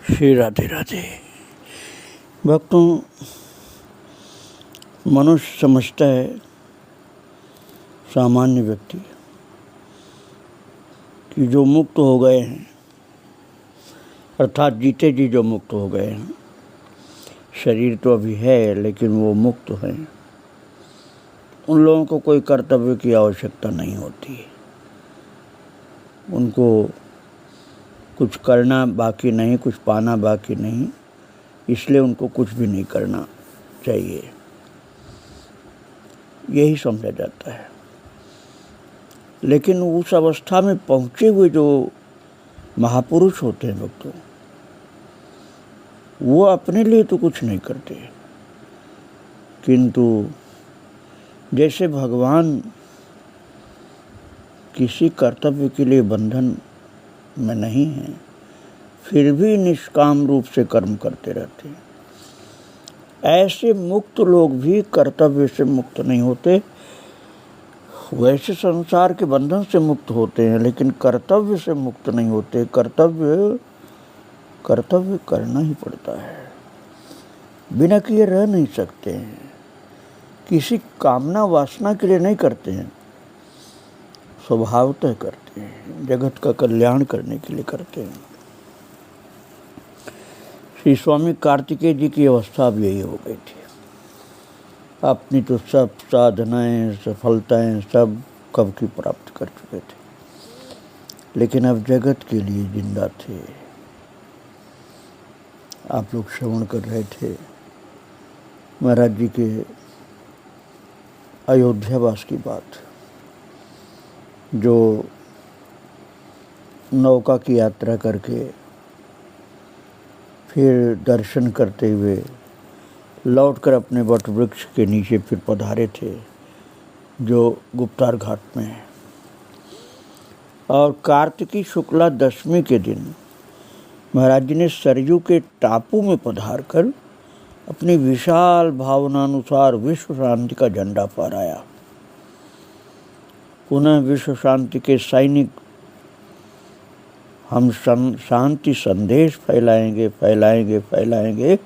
श्री राधे राधे। भक्तों, मनुष्य समझता है, सामान्य व्यक्ति, कि जो मुक्त हो गए हैं, अर्थात जीते जी जो मुक्त हो गए हैं, शरीर तो अभी है लेकिन वो मुक्त हैं, उन लोगों को कोई कर्तव्य की आवश्यकता नहीं होती। उनको कुछ करना बाकी नहीं, कुछ पाना बाकी नहीं, इसलिए उनको कुछ भी नहीं करना चाहिए, यही समझा जाता है। लेकिन उस अवस्था में पहुँचे हुए जो महापुरुष होते हैं भक्तों, वो अपने लिए तो कुछ नहीं करते, किंतु जैसे भगवान किसी कर्तव्य के लिए बंधन में नहीं है, फिर भी निष्काम रूप से कर्म करते रहते हैं, ऐसे मुक्त लोग भी कर्तव्य से मुक्त नहीं होते। वैसे संसार के बंधन से मुक्त होते हैं, लेकिन कर्तव्य से मुक्त नहीं होते। कर्तव्य करना ही पड़ता है, बिना किए रह नहीं सकते हैं। किसी कामना वासना के लिए नहीं करते हैं, स्वभावतः करते हैं, जगत का कल्याण करने के लिए करते हैं। श्री स्वामी कार्तिकेय जी की अवस्था अब यही हो गई थी। अपनी तो सब साधनाएं, सफलताएं सब कब की प्राप्त कर चुके थे, लेकिन अब जगत के लिए जिंदा थे। आप लोग श्रवण कर रहे थे महाराज जी के अयोध्यावास की बात, जो नौका की यात्रा करके फिर दर्शन करते हुए लौटकर अपने वट वृक्ष के नीचे फिर पधारे थे, जो गुप्तार घाट में है। और कार्तिकी शुक्ला दशमी के दिन महाराज जी ने सरयू के टापू में पधार कर अपनी विशाल भावनानुसार विश्व शांति का झंडा फहराया। पुनः विश्व शांति के सैनिक हम शांति संदेश फैलाएंगे फैलाएंगे फैलाएंगे,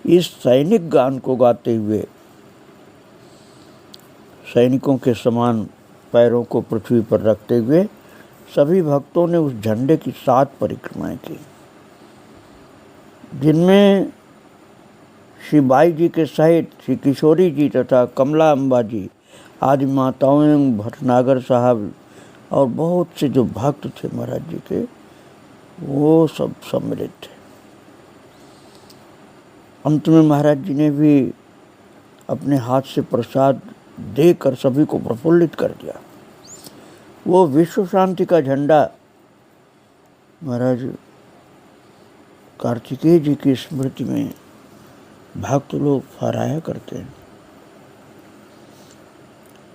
इस सैनिक गान को गाते हुए सैनिकों के समान पैरों को पृथ्वी पर रखते हुए सभी भक्तों ने उस झंडे की 7 परिक्रमाएं की, जिनमें श्री बाई जी के सहित श्री किशोरी जी तथा कमला अम्बा जी आदि माताओं, भटनागर साहब और बहुत से जो भक्त थे महाराज जी के, वो सब सम्मिलित थे। अंत में महाराज जी ने भी अपने हाथ से प्रसाद देकर सभी को प्रफुल्लित कर दिया। वो विश्व शांति का झंडा महाराज कार्तिकेय जी की स्मृति में भक्त लोग फहराया करते हैं।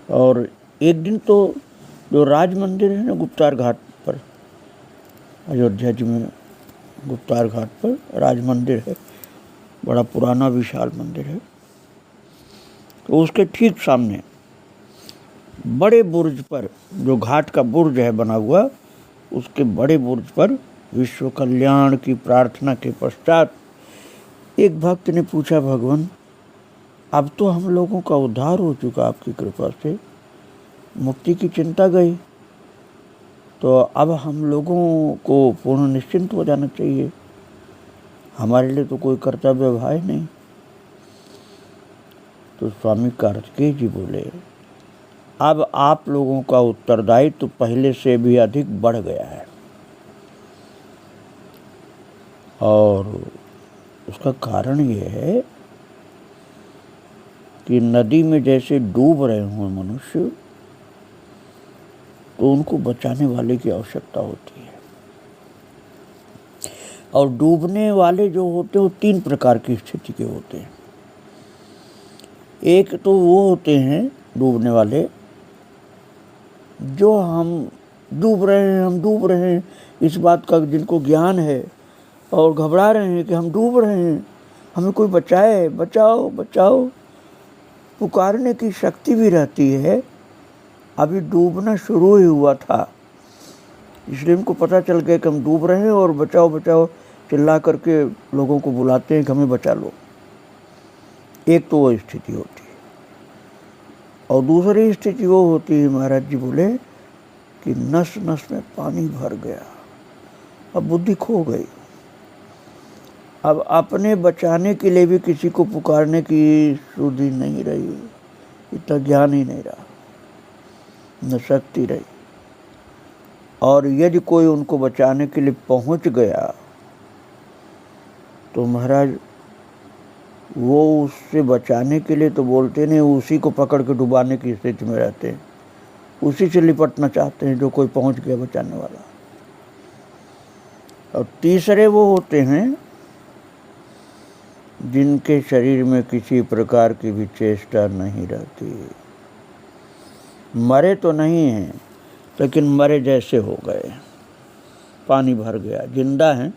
और एक दिन तो जो राज मंदिर है ना गुप्तार घाट पर, अयोध्या जी में गुप्तार घाट पर राज मंदिर है, बड़ा पुराना विशाल मंदिर है। तो उसके ठीक सामने बड़े बुर्ज पर, जो घाट का बुर्ज है बना हुआ, उसके बड़े बुर्ज पर विश्व कल्याण की प्रार्थना के पश्चात एक भक्त ने पूछा, भगवान अब तो हम लोगों का उद्धार हो चुका, आपकी कृपा से मुक्ति की चिंता गई, तो अब हम लोगों को पूर्ण निश्चिंत हो जाना चाहिए, हमारे लिए तो कोई कर्तव्य भाई नहीं। तो स्वामी कार्तिकेय जी बोले, अब आप लोगों का उत्तरदायित्व तो पहले से भी अधिक बढ़ गया है, और उसका कारण ये है कि नदी में जैसे डूब रहे हों मनुष्य, तो उनको बचाने वाले की आवश्यकता होती है। और डूबने वाले जो होते हैं वो 3 प्रकार की स्थिति के होते हैं। एक तो वो होते हैं डूबने वाले, जो हम डूब रहे हैं इस बात का जिनको ज्ञान है, और घबरा रहे हैं कि हम डूब रहे हैं, हमें कोई बचाए, बचाओ बचाओ, पुकारने की शक्ति भी रहती है। अभी डूबना शुरू ही हुआ था, इसलिए उनको पता चल गया कि हम डूब रहे हैं और बचाओ बचाओ चिल्ला करके लोगों को बुलाते हैं कि हमें बचा लो। एक तो वो स्थिति होती है, और दूसरी स्थिति वो होती है, महाराज जी बोले कि नस नस में पानी भर गया, अब बुद्धि खो गई, अब अपने बचाने के लिए भी किसी को पुकारने की सुधि नहीं रही, इतना ज्ञान ही नहीं रहा, न शक्ति रही। और यदि कोई उनको बचाने के लिए पहुंच गया तो महाराज वो उससे बचाने के लिए तो बोलते नहीं, उसी को पकड़ के डुबाने की स्थिति में रहते हैं, उसी से लिपटना चाहते हैं जो कोई पहुंच गया बचाने वाला। और तीसरे वो होते हैं जिनके शरीर में किसी प्रकार की भी चेष्टा नहीं रहती, मरे तो नहीं हैं लेकिन मरे जैसे हो गए, पानी भर गया, जिंदा हैं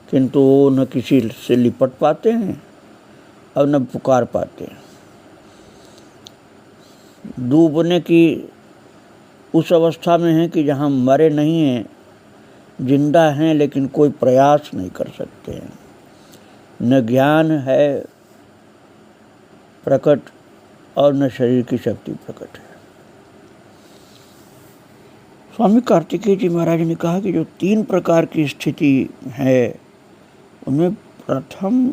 किंतु वो न किसी से लिपट पाते हैं और न पुकार पाते हैं। डूबने की उस अवस्था में हैं कि जहाँ मरे नहीं हैं, जिंदा हैं लेकिन कोई प्रयास नहीं कर सकते हैं, न ज्ञान है प्रकट और न शरीर की शक्ति प्रकट है। स्वामी कार्तिकेय जी महाराज ने कहा कि जो 3 प्रकार की स्थिति है उनमें प्रथम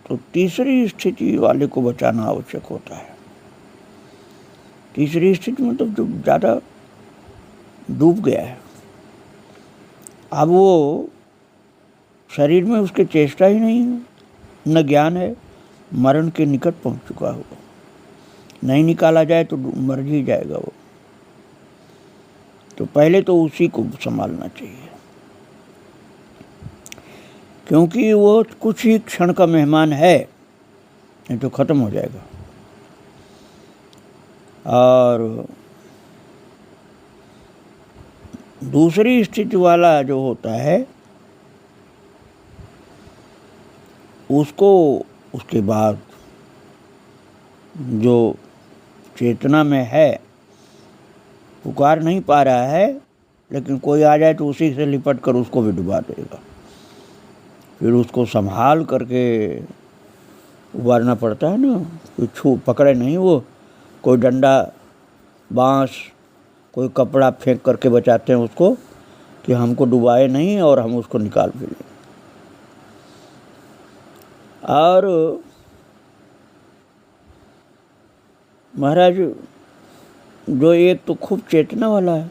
तो तीसरी स्थिति वाले को बचाना आवश्यक होता है। तीसरी स्थिति मतलब जो ज़्यादा डूब गया है, अब वो शरीर में उसके चेष्टा ही नहीं है, न ज्ञान है, मरण के निकट पहुंच चुका हो, नहीं निकाला जाए तो मर ही जाएगा वो। तो पहले तो उसी को संभालना चाहिए, क्योंकि वो कुछ ही क्षण का मेहमान है, नहीं तो खत्म हो जाएगा। और दूसरी स्थिति वाला जो होता है उसको उसके बाद जो चेतना में है, पुकार नहीं पा रहा है, लेकिन कोई आ जाए तो उसी से लिपट कर उसको भी डुबा देगा, फिर उसको संभाल करके उबारना पड़ता है ना। कोई पकड़े नहीं, वो कोई डंडा, बांस, कोई कपड़ा फेंक करके बचाते हैं उसको कि हमको डुबाए नहीं और हम उसको निकाल भी लें। और महाराज जो एक तो खूब चेतना वाला है,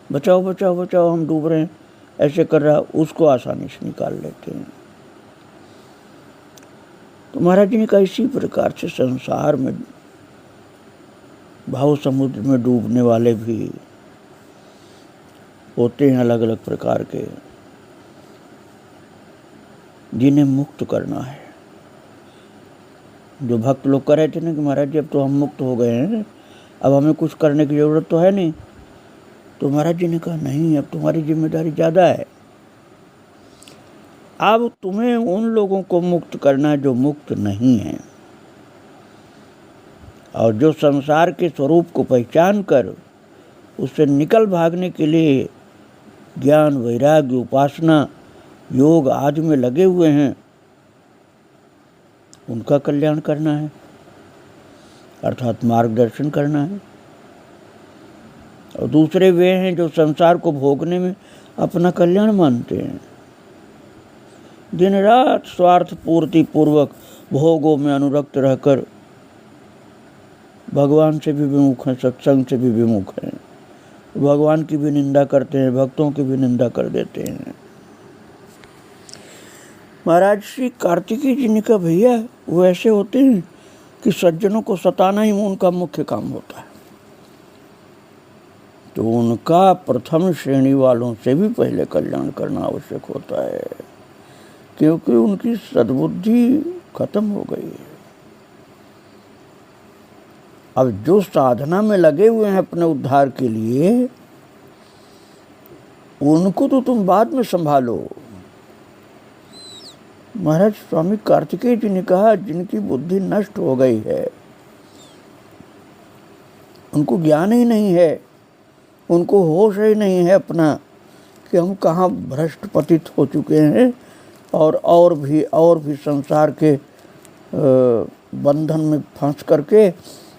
बचाओ बचाओ बचाओ हम डूब रहे हैं, ऐसे कर रहा, उसको आसानी से निकाल लेते हैं। तो महाराज जी ने कहा इसी प्रकार से संसार में भाव समुद्र में डूबने वाले भी होते हैं अलग अलग प्रकार के, जिन्हें मुक्त करना है। जो भक्त लोग कह रहे थे ना कि महाराज जी अब तो हम मुक्त हो गए हैं, अब हमें कुछ करने की ज़रूरत तो है नहीं, तो महाराज जी ने कहा नहीं, अब तुम्हारी जिम्मेदारी ज़्यादा है। अब तुम्हें उन लोगों को मुक्त करना है जो मुक्त नहीं हैं, और जो संसार के स्वरूप को पहचान कर उससे निकल भागने के लिए ज्ञान, वैराग्य, उपासना, योग आदि में लगे हुए हैं, उनका कल्याण करना है, अर्थात मार्गदर्शन करना है। और दूसरे वे हैं जो संसार को भोगने में अपना कल्याण मानते हैं, दिन रात स्वार्थ पूर्ति पूर्वक भोगों में अनुरक्त रहकर भगवान से भी विमुख हैं, सत्संग से भी विमुख हैं, भगवान की भी निंदा करते हैं, भक्तों की भी निंदा कर देते हैं। महाराज श्री कार्तिकेय जी ने कहा भैया वो ऐसे होते हैं कि सज्जनों को सताना ही उनका मुख्य काम होता है, तो उनका प्रथम श्रेणी वालों से भी पहले कल्याण करना आवश्यक होता है, क्योंकि उनकी सद्बुद्धि खत्म हो गई है। अब जो साधना में लगे हुए हैं अपने उद्धार के लिए, उनको तो तुम बाद में संभालो। महाराज स्वामी कार्तिकेय जी ने कहा जिनकी बुद्धि नष्ट हो गई है, उनको ज्ञान ही नहीं है, उनको होश ही नहीं है अपना कि हम कहाँ भ्रष्ट पतित हो चुके हैं और भी संसार के बंधन में फंस करके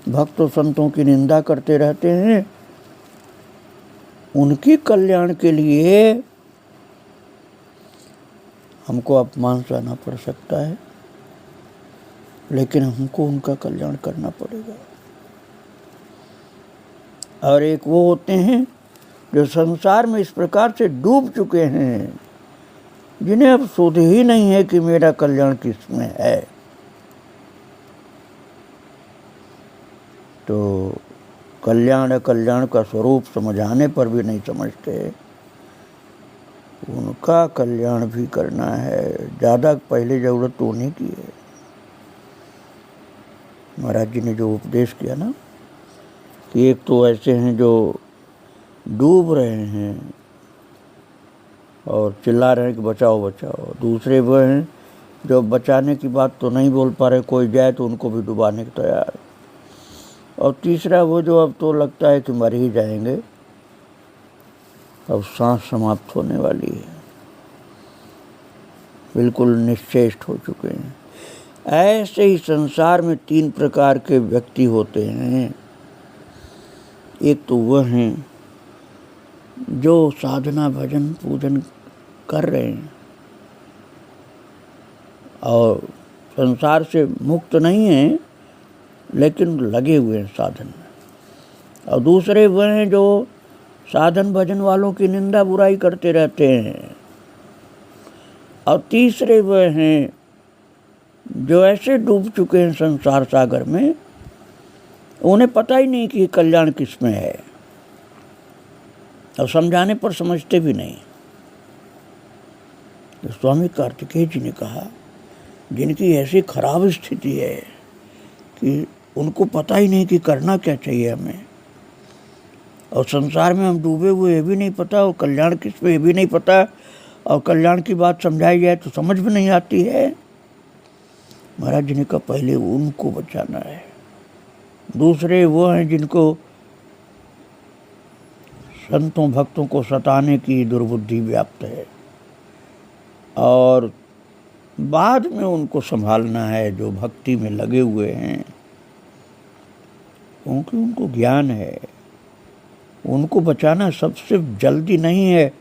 भक्तों संतों की निंदा करते रहते हैं। उनके कल्याण के लिए हमको अपमान सहना पड़ सकता है, लेकिन हमको उनका कल्याण करना पड़ेगा। और एक वो होते हैं जो संसार में इस प्रकार से डूब चुके हैं, जिन्हें अब सुध ही नहीं है कि मेरा कल्याण किसमें है। तो कल्याण अकल्याण का स्वरूप समझ आने पर भी नहीं समझते। उनका कल्याण भी करना है, ज़्यादा पहले ज़रूरत तो उन्हीं की है। महाराज जी ने जो उपदेश किया ना कि एक तो ऐसे हैं जो डूब रहे हैं और चिल्ला रहे हैं कि बचाओ बचाओ, दूसरे वो हैं जो बचाने की बात तो नहीं बोल पा रहे, कोई जाए तो उनको भी डुबाने को तैयार, और तीसरा वो जो अब तो लगता है कि मर ही जाएंगे, अब सांस समाप्त होने वाली है, बिल्कुल निश्चेष्ट हो चुके हैं। ऐसे ही संसार में 3 प्रकार के व्यक्ति होते हैं। एक तो वह हैं जो साधना भजन पूजन कर रहे हैं और संसार से मुक्त नहीं हैं, लेकिन लगे हुए हैं साधन में। और दूसरे वह हैं जो साधन भजन वालों की निंदा बुराई करते रहते हैं। और तीसरे वह हैं जो ऐसे डूब चुके हैं संसार सागर में, उन्हें पता ही नहीं कि कल्याण किसमें है, और समझाने पर समझते भी नहीं। तो स्वामी कार्तिकेय जी ने कहा, जिनकी ऐसी खराब स्थिति है कि उनको पता ही नहीं कि करना क्या चाहिए हमें, और संसार में हम डूबे हुए ये भी नहीं पता, और कल्याण किस में ये भी नहीं पता, और कल्याण की बात समझाई जाए तो समझ में नहीं आती है। महाराज जी ने कहा पहले उनको बचाना है। दूसरे वो हैं जिनको संतों भक्तों को सताने की दुर्बुद्धि व्याप्त है, और बाद में उनको संभालना है जो भक्ति में लगे हुए हैं, क्योंकि उनको ज्ञान है। उनको बचाना सबसे जल्दी नहीं है,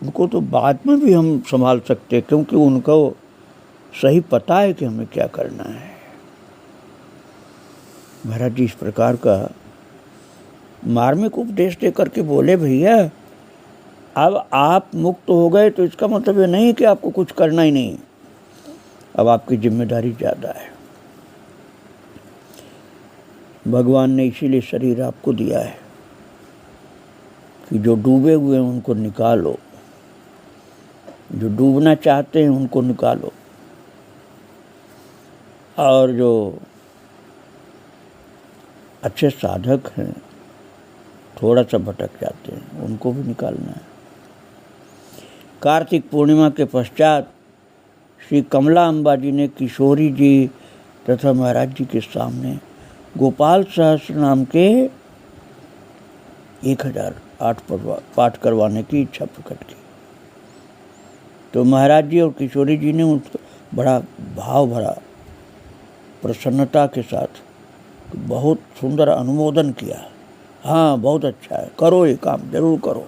उनको तो बाद में भी हम संभाल सकते हैं, क्योंकि उनको सही पता है कि हमें क्या करना है। महाराज जी इस प्रकार का मार्मिक उपदेश दे करके बोले, भैया अब आप मुक्त हो गए तो इसका मतलब ये नहीं कि आपको कुछ करना ही नहीं, अब आपकी जिम्मेदारी ज़्यादा है। भगवान ने इसीलिए शरीर आपको दिया है कि जो डूबे हुए हैं उनको निकालो, जो डूबना चाहते हैं उनको निकालो, और जो अच्छे साधक हैं थोड़ा सा भटक जाते हैं उनको भी निकालना है। कार्तिक पूर्णिमा के पश्चात श्री कमला अम्बा जी ने किशोरी जी तथा महाराज जी के सामने गोपाल सहस्त्र नाम के 1008 पाठ करवाने की इच्छा प्रकट की। तो महाराज जी और किशोरी जी ने उनको बड़ा भाव भरा प्रसन्नता के साथ बहुत सुंदर अनुमोदन किया। हाँ, बहुत अच्छा है, करो ये काम, जरूर करो।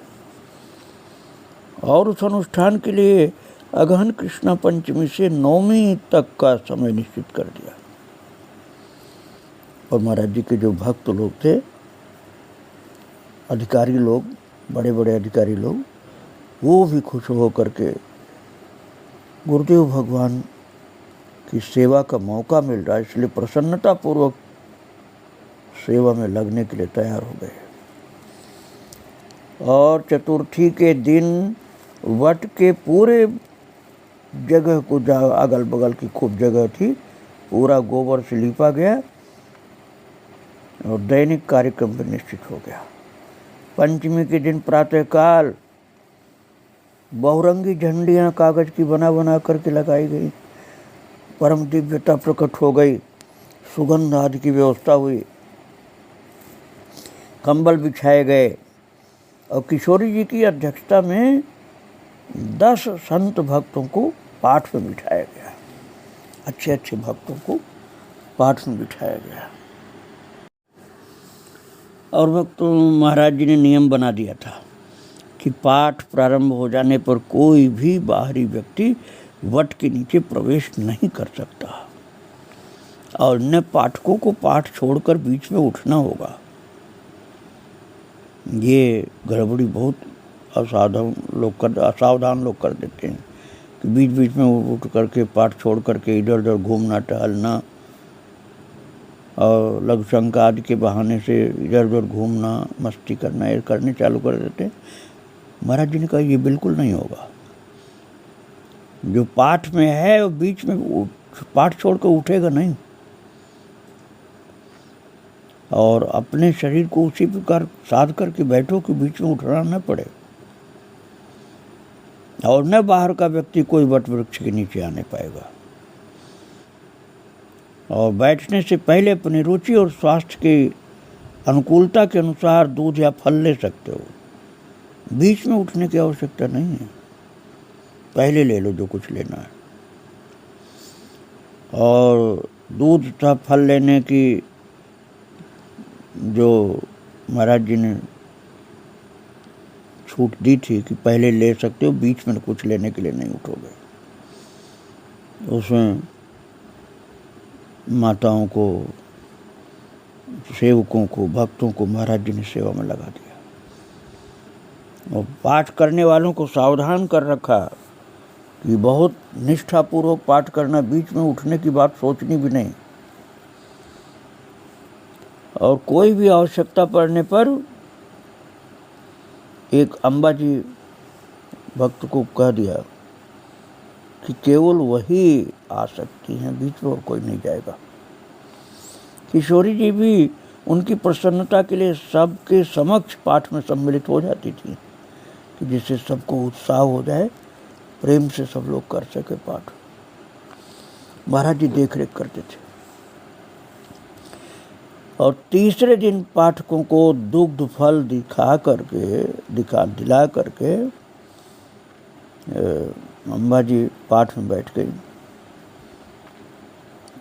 और उस अनुष्ठान के लिए अगहन कृष्णा पंचमी से 9वीं तक का समय निश्चित कर दिया। और महाराज जी के जो भक्त लोग थे, अधिकारी लोग, बड़े बड़े अधिकारी लोग, वो भी खुश हो करके गुरुदेव भगवान की सेवा का मौका मिल रहा है, इसलिए प्रसन्नता पूर्वक सेवा में लगने के लिए तैयार हो गए। और चतुर्थी के दिन वट के पूरे जगह को, अगल बगल की खूब जगह थी, पूरा गोबर से लीपा गया और दैनिक कार्यक्रम भी निश्चित हो गया। पंचमी के दिन प्रातःकाल बहुरंगी झंडियाँ कागज की बना बना करके लगाई गई, परम दिव्यता प्रकट हो गई, सुगंध आदि की व्यवस्था हुई, कंबल बिछाए गए, और किशोरी जी की अध्यक्षता में 10 संत भक्तों को पाठ में बिठाया गया, अच्छे अच्छे भक्तों को पाठ में बिठाया गया। और भक्तों, महाराज जी ने नियम बना दिया था कि पाठ प्रारंभ हो जाने पर कोई भी बाहरी व्यक्ति वट के नीचे प्रवेश नहीं कर सकता और न पाठकों को पाठ छोड़कर बीच में उठना होगा। ये गड़बड़ी बहुत असावधान लोग कर देते हैं कि बीच बीच में उठ करके पाठ छोड़ करके इधर उधर घूमना टहलना और लघु शंका आदि के बहाने से इधर उधर घूमना मस्ती करना ये करने चालू कर देते हैं। महाराज जी ने कहा ये बिल्कुल नहीं होगा। जो पाठ में है वो बीच में पाठ छोड़कर उठेगा नहीं और अपने शरीर को उसी प्रकार साध करके बैठो कि बीच में उठना न पड़े और न बाहर का व्यक्ति कोई वट वृक्ष के नीचे आने पाएगा। और बैठने से पहले अपनी रुचि और स्वास्थ्य की अनुकूलता के अनुसार दूध या फल ले सकते हो। बीच में उठने की आवश्यकता नहीं है, पहले ले लो जो कुछ लेना है। और दूध तथा फल लेने की जो महाराज जी ने छूट दी थी कि पहले ले सकते हो, बीच में कुछ लेने के लिए नहीं उठोगे, उसमें माताओं को, सेवकों को, भक्तों को महाराज जी ने सेवा में लगा दिया और पाठ करने वालों को सावधान कर रखा कि बहुत निष्ठापूर्वक पाठ करना, बीच में उठने की बात सोचनी भी नहीं। और कोई भी आवश्यकता पड़ने पर एक अंबाजी भक्त को कह दिया कि केवल वही आ सकती हैं, बीच में और कोई नहीं जाएगा। किशोरी जी भी उनकी प्रसन्नता के लिए सबके समक्ष पाठ में सम्मिलित हो जाती थी कि जिससे सबको उत्साह हो जाए, प्रेम से सब लोग कर सके पाठ। महाराज जी देख रेख करते थे। और तीसरे दिन पाठकों को दुग्ध फल दिला करके अंबाजी पाठ में बैठ गई।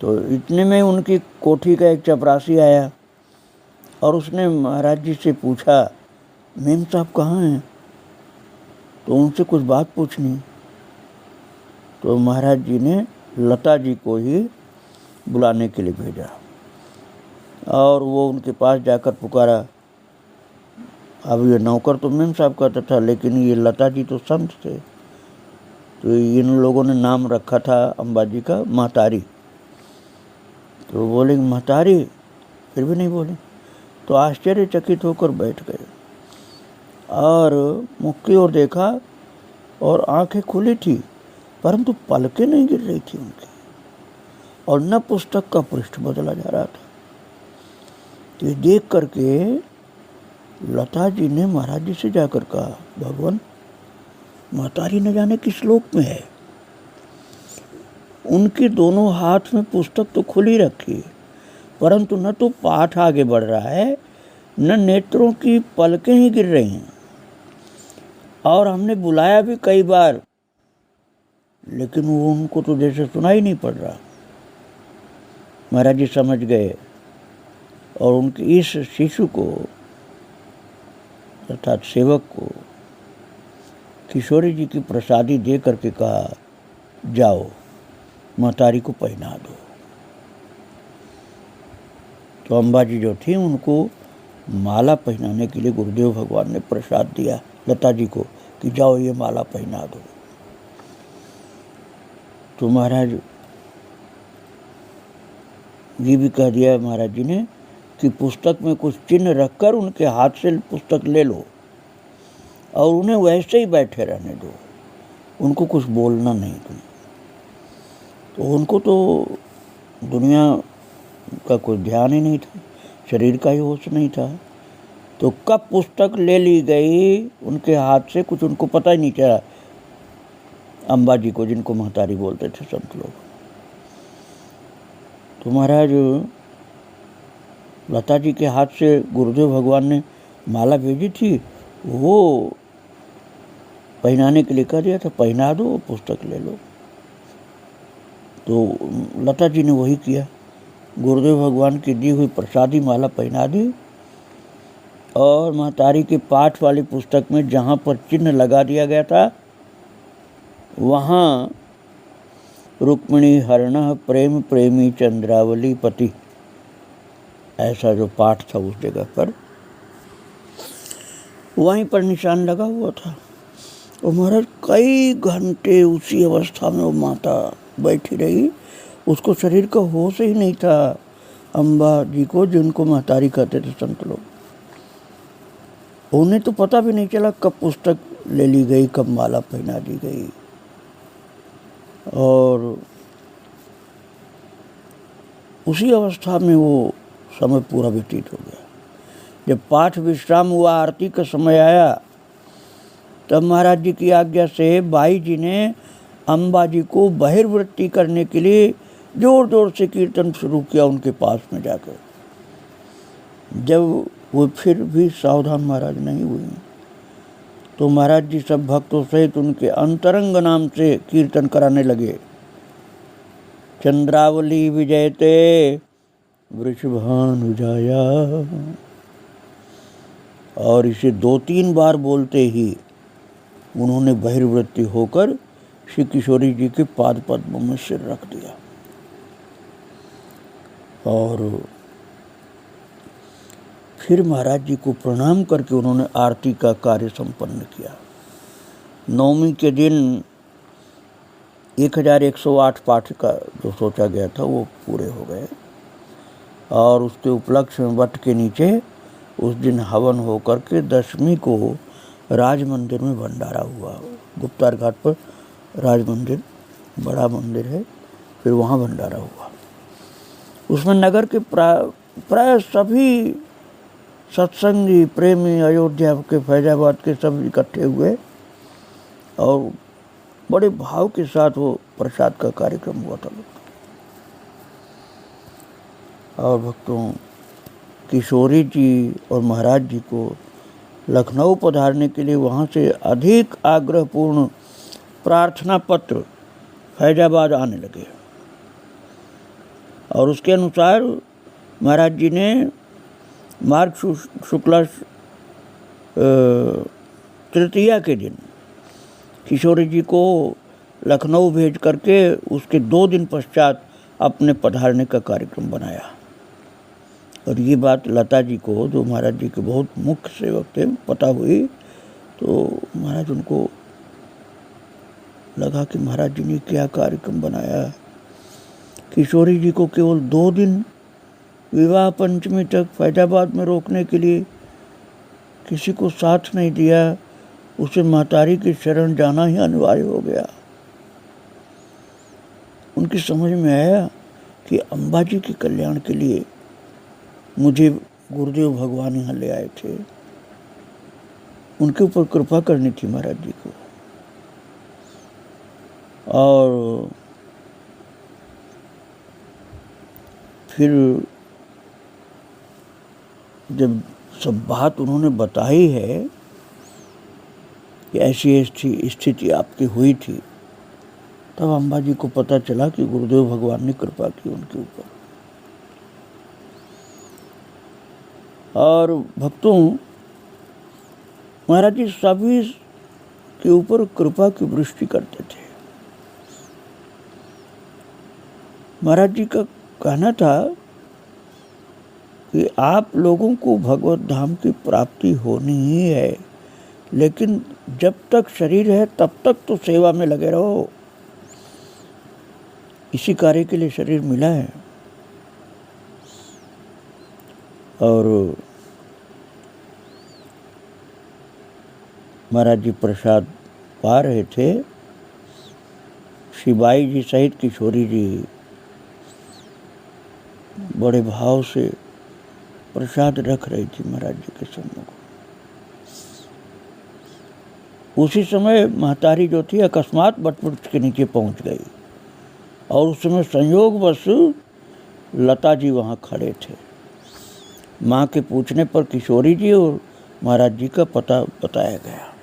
तो इतने में उनकी कोठी का एक चपरासी आया और उसने महाराज जी से पूछा, मेम साहब कहाँ हैं? तो उनसे कुछ बात पूछनी। तो महाराज जी ने लता जी को ही बुलाने के लिए भेजा और वो उनके पास जाकर पुकारा। अब ये नौकर तो मेम साहब कहता था, लेकिन ये लता जी तो संत थे, तो इन लोगों ने नाम रखा था अंबाजी का महतारी। तो बोले महतारी, फिर भी नहीं बोले। तो आश्चर्यचकित होकर बैठ गए और मुख की ओर देखा और आंखें खुली थी, परंतु पलकें नहीं गिर रही थी उनकी और न पुस्तक का पृष्ठ बदला जा रहा था। तो ये देख करके लता जी ने महाराज जी से जाकर कहा, भगवान, महतारी न जाने किस श्लोक में है। उनके दोनों हाथ में पुस्तक तो खुली रखी, परंतु न तो पाठ आगे बढ़ रहा है, न नेत्रों की पलकें ही गिर रही हैं। और हमने बुलाया भी कई बार, लेकिन वो उनको तो जैसे सुनाई नहीं पड़ रहा। महाराज जी समझ गए और उनके इस शिशु को अर्थात सेवक को किशोरी जी की प्रसादी दे करके कहा, जाओ महतारी को पहना दो। तो अंबाजी जो थी उनको माला पहनाने के लिए गुरुदेव भगवान ने प्रसाद दिया लता जी को कि जाओ ये माला पहना दो। तो महाराज ये भी कह दिया महाराज जी ने कि पुस्तक में कुछ चिन्ह रखकर उनके हाथ से पुस्तक ले लो और उन्हें वैसे ही बैठे रहने दो, उनको कुछ बोलना नहीं तुम। तो उनको तो दुनिया का कोई ध्यान ही नहीं था, शरीर का ही होश नहीं था। तो कब पुस्तक ले ली गई उनके हाथ से, कुछ उनको पता ही नहीं चला। अंबाजी को, जिनको महतारी बोलते थे संत लोग। तो महाराज लता जी के हाथ से गुरुदेव भगवान ने माला भेजी थी, वो पहनाने के लिए कह दिया था, पहना दो, पुस्तक ले लो। तो लता जी ने वही किया, गुरुदेव भगवान की दी हुई प्रसादी माला पहना दी और महतारी के पाठ वाली पुस्तक में जहाँ पर चिन्ह लगा दिया गया था वहाँ रुक्मिणी हरणः प्रेम प्रेमी चंद्रावली पति, ऐसा जो पाठ था उस जगह पर, वहीं पर निशान लगा हुआ था। और महाराज कई घंटे उसी अवस्था में वो माता बैठी रही, उसको शरीर का होश ही नहीं था। अम्बा जी को, जिनको महतारी कहते थे संत लोग, उन्हें तो पता भी नहीं चला कब पुस्तक ले ली गई, कब माला पहना दी गई। और उसी अवस्था में वो समय पूरा व्यतीत हो गया। जब पाठ विश्राम हुआ, आरती का समय आया, तब महाराज जी की आज्ञा से बाई जी ने अम्बा जी को बहिर्वृत्ति करने के लिए जोर जोर से कीर्तन शुरू किया उनके पास में जाकर। जब वो फिर भी सावधान महाराज नहीं हुई तो महाराज जी सब भक्तों सहित उनके अंतरंग नाम से कीर्तन कराने लगे। चंद्रावली विजयते वृषभानुजाया, और इसे 2-3 बार बोलते ही उन्होंने बहिर्वृत्ति होकर श्री किशोरी जी के पाद पद्मों में सिर रख दिया और फिर महाराज जी को प्रणाम करके उन्होंने आरती का कार्य संपन्न किया। नवमी के दिन 1108 पाठ का जो सोचा गया था वो पूरे हो गए और उसके उपलक्ष्य में वट के नीचे उस दिन हवन होकर के 10वीं को राज मंदिर में भंडारा हुआ। गुप्तार घाट पर राज मंदिर, बड़ा मंदिर है, फिर वहाँ भंडारा हुआ। उसमें नगर के प्राय सभी सत्संगी प्रेमी, अयोध्या के, फैजाबाद के सब इकट्ठे हुए और बड़े भाव के साथ वो प्रसाद का कार्यक्रम हुआ था। और भक्तों, किशोरी जी और महाराज जी को लखनऊ पधारने के लिए वहाँ से अधिक आग्रहपूर्ण प्रार्थना पत्र फैजाबाद आने लगे और उसके अनुसार महाराज जी ने मार्ग शुक्ला तृतीया के दिन किशोरी जी को लखनऊ भेज करके उसके 2 दिन पश्चात अपने पधारने का कार्यक्रम बनाया। और ये बात लता जी को, जो महाराज जी के बहुत मुख्य सेवक थे, पता हुई तो महाराज उनको लगा कि महाराज जी ने क्या कार्यक्रम बनाया। किशोरी जी को केवल 2 दिन विवाह पंचमी तक फैजाबाद में रोकने के लिए किसी को साथ नहीं दिया, उसे महतारी की शरण जाना ही अनिवार्य हो गया। उनकी समझ में आया कि अम्बा जी के कल्याण के लिए मुझे गुरुदेव भगवान यहाँ ले आए थे, उनके ऊपर कृपा करनी थी महाराज जी को। और फिर जब सब बात उन्होंने बताई है कि ऐसी स्थिति आपकी हुई थी, तब अम्बा जी को पता चला कि गुरुदेव भगवान ने कृपा की उनके ऊपर। और भक्तों, महाराज जी सभी के ऊपर कृपा की वृष्टि करते थे। महाराज जी का कहना था कि आप लोगों को भगवत धाम की प्राप्ति होनी ही है, लेकिन जब तक शरीर है तब तक तो सेवा में लगे रहो। इसी कार्य के लिए शरीर मिला है। और महाराज जी प्रसाद पा रहे थे। शिवाई जी सहित किशोरी जी बड़े भाव से प्रसाद रख रही थी महाराज जी के सम्मुख। उसी समय महतारी जो थी अकस्मात वटवृक्ष के नीचे पहुंच गई और उस समय संयोगवश लता जी वहाँ खड़े थे। माँ के पूछने पर किशोरी जी और महाराज जी का पता बताया गया।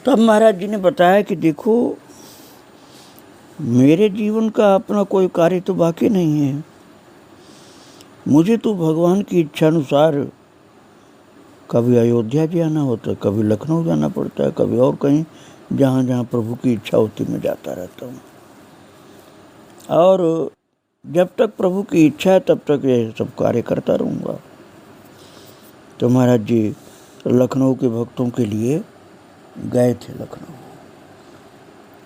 तब महाराज जी ने बताया कि देखो, मेरे जीवन का अपना कोई कार्य तो बाकी नहीं है। मुझे तो भगवान की इच्छा अनुसार कभी अयोध्या जाना होता है, कभी लखनऊ जाना पड़ता है, कभी और कहीं, जहाँ जहाँ प्रभु की इच्छा होती मैं जाता रहता हूँ। और जब तक प्रभु की इच्छा है तब तक ये सब कार्य करता रहूँगा। तो महाराज जी लखनऊ के भक्तों के लिए गए थे लखनऊ,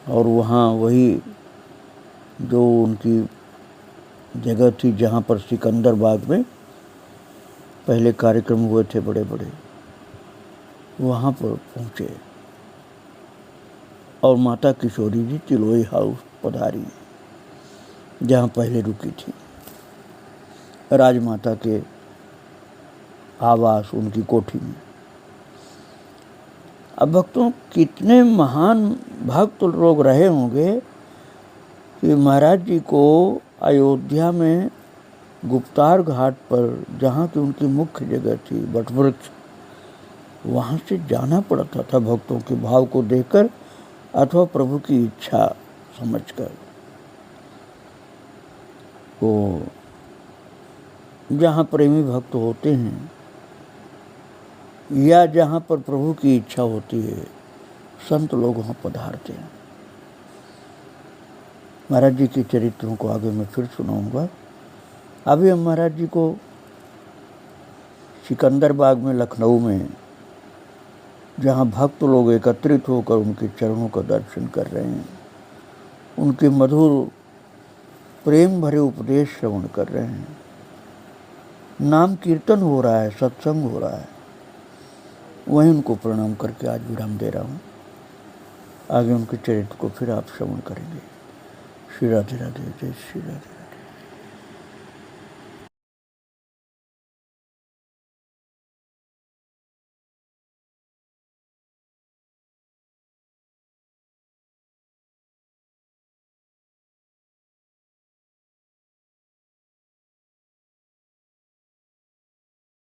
और वहाँ वही जो उनकी जगह थी जहाँ पर सिकंदर बाग में पहले कार्यक्रम हुए थे बड़े बड़े, वहाँ पर पहुँचे और माता किशोरी जी तिलोई हाउस पधारी, जहाँ पहले रुकी थी, राजमाता के आवास, उनकी कोठी में। अब भक्तों, कितने महान भक्त लोग रहे होंगे कि महाराज जी को अयोध्या में गुप्तार घाट पर, जहाँ की उनकी मुख्य जगह थी वटवृक्ष, वहाँ से जाना पड़ता था भक्तों के भाव को देखकर अथवा प्रभु की इच्छा समझकर। वो जहाँ प्रेमी भक्त होते हैं या जहाँ पर प्रभु की इच्छा होती है, संत लोग वहाँ पधारते हैं। महाराज जी के चरित्रों को आगे मैं फिर सुनाऊंगा। अभी हम महाराज जी को सिकंदर बाग में लखनऊ में, जहाँ भक्त लोग एकत्रित होकर उनके चरणों का दर्शन कर रहे हैं, उनके मधुर प्रेम भरे उपदेश श्रवण कर रहे हैं, नाम कीर्तन हो रहा है, सत्संग हो रहा है, वहीं उनको प्रणाम करके आज विराम दे रहा हूँ। आगे उनके चरित्र को फिर आप श्रवण करेंगे। श्री राधे राधे, जय श्री राधे।